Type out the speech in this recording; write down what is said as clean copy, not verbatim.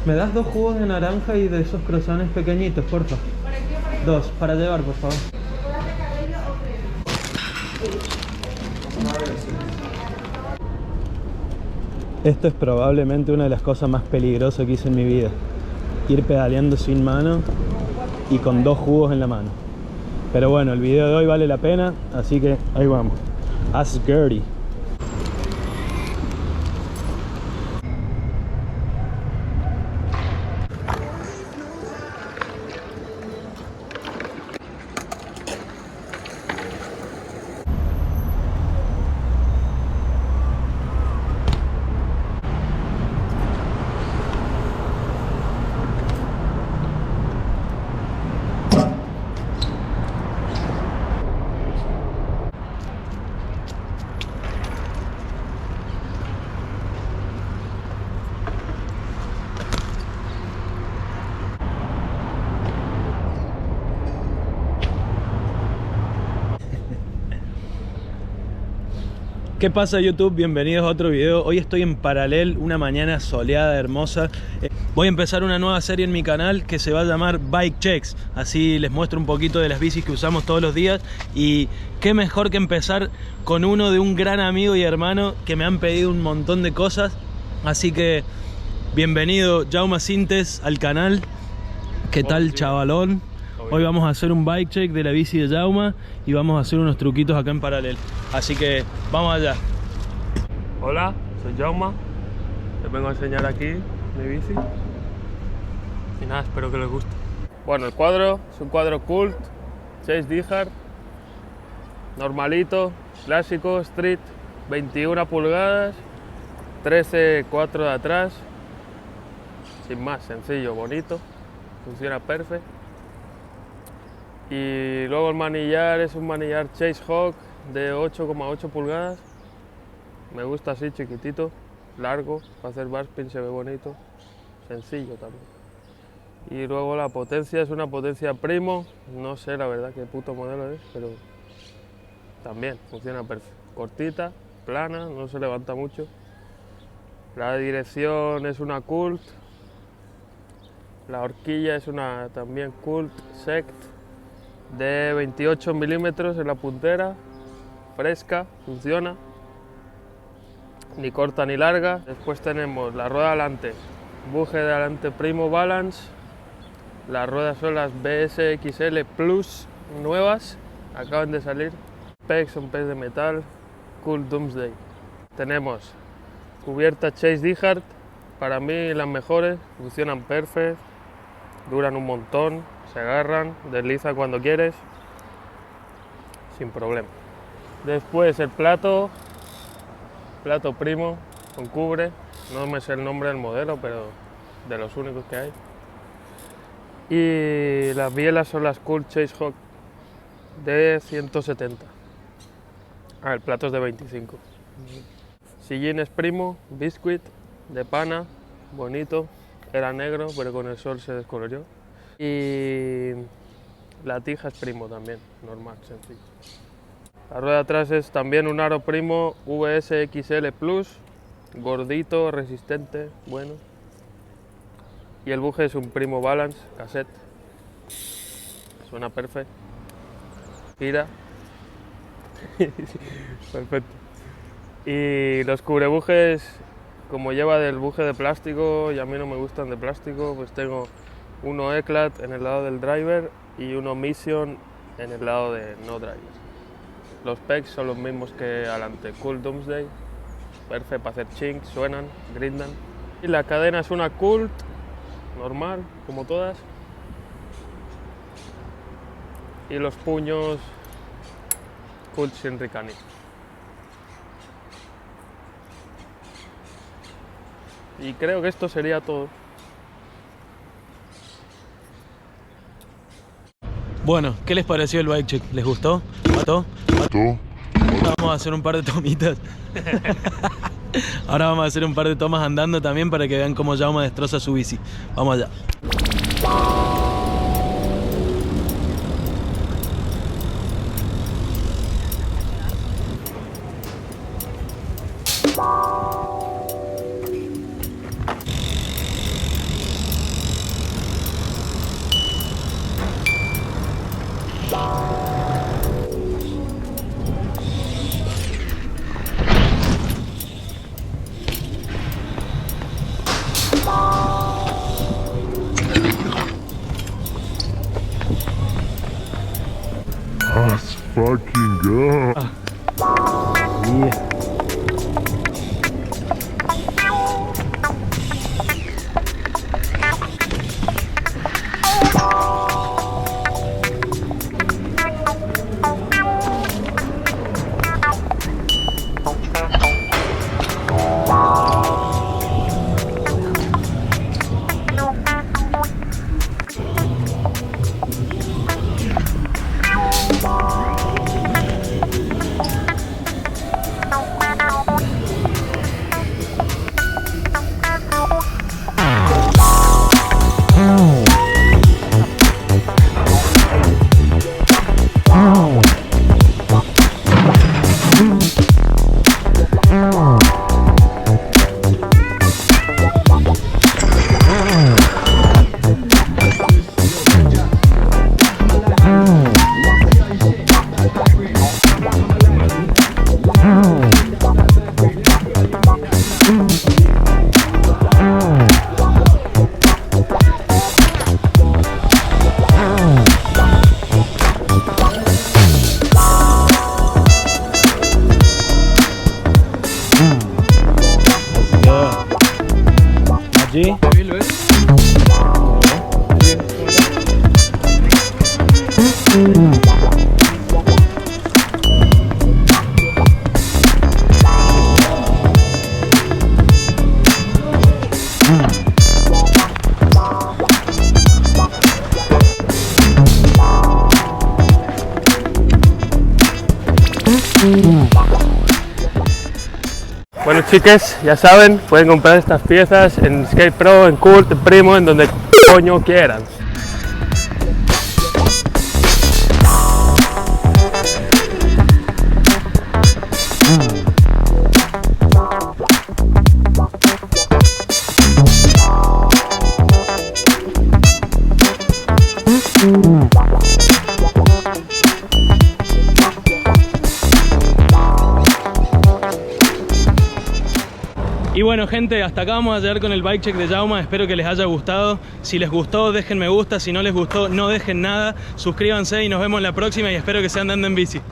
¿Me das 2 jugos de naranja y de esos croissants pequeñitos, porfa? ¿Para qué? ¿Para qué? 2, para llevar, por favor. ¿Chocolate cabello o qué? Esto es probablemente una de las cosas más peligrosas que hice en mi vida. Ir pedaleando sin mano y con 2 jugos en la mano. Pero bueno, el video de hoy vale la pena, así que ahí vamos. As Gertie. ¿Qué pasa, YouTube? Bienvenidos a otro video. Hoy estoy en Paralel, una mañana soleada, hermosa. Voy a empezar una nueva serie en mi canal que se va a llamar Bike Checks. Así les muestro un poquito de las bicis que usamos todos los días. Y qué mejor que empezar con uno de un gran amigo y hermano que me han pedido un montón de cosas. Así que bienvenido, Jaume Sintes, al canal. ¿Qué tal, chavalón? Hoy vamos a hacer un bike check de la bici de Jaume y vamos a hacer unos truquitos acá en Paralel. Así que vamos allá. Hola, soy Jaume. Les vengo a enseñar aquí mi bici. Y nada, espero que les guste. Bueno, el cuadro es un cuadro Cult, Chase Dihart, normalito, clásico, street, 21 pulgadas, 13.4 de atrás. Sin más, sencillo, bonito, funciona perfecto. Y luego el manillar es un manillar Chase Hawk de 8,8 pulgadas. Me gusta así, chiquitito, largo, para hacer barspin se ve bonito, sencillo también. Y luego la potencia es una potencia Primo, no sé la verdad qué puto modelo es, pero también funciona perfecto. Cortita, plana, no se levanta mucho. La dirección es una Cult. La horquilla es una también Cult Sect de 28 milímetros en la puntera, fresca, funciona, ni corta ni larga. Después tenemos la rueda delante, buje de delante Primo Balance. Las ruedas son las BSXL Plus nuevas, acaban de salir. Pegs son pegs de metal, Cult Doomsday. Tenemos cubierta Chase Dihart, para mí las mejores, funcionan perfecto, duran un montón, se agarran, desliza cuando quieres, sin problema. Después el plato Primo con cubre, no me sé el nombre del modelo, pero de los únicos que hay. Y las bielas son las Cult Chase Hawk de 170. El plato es de 25. Sillines Primo, Biscuit, de pana, bonito. Era negro, pero con el sol se descolorió. Y la tija es Primo también, normal, sencillo. La rueda de atrás es también un aro Primo VSXL Plus, gordito, resistente, bueno. Y el buje es un Primo Balance, cassette. Suena perfecto. Gira. Perfecto. Y los cubrebujes, como lleva del buje de plástico y a mí no me gustan de plástico, pues tengo uno Eclat en el lado del driver y uno Mission en el lado de no driver. Los pegs son los mismos que adelante, Cult Doomsday, perfecto para hacer chink, suenan, grindan. Y la cadena es una Cult, normal, como todas. Y los puños, Cult Shinrikani. Y creo que esto sería todo. Bueno, ¿qué les pareció el bike check? ¿Les gustó? ¿Mató? Ahora vamos a hacer un par de tomitas. Ahora vamos a hacer un par de tomas andando también para que vean cómo Jaume destroza su bici. Vamos allá. fucking god. Yeah. Allí. Bueno, chiques, ya saben, pueden comprar estas piezas en Skate Pro, en Cult, en Primo, en donde coño quieran. Y bueno, gente, hasta acá vamos a llegar con el bike check de Jaume. Espero que les haya gustado. Si les gustó, dejen me gusta. Si no les gustó, no dejen nada. Suscríbanse y nos vemos la próxima y espero que se anden en bici.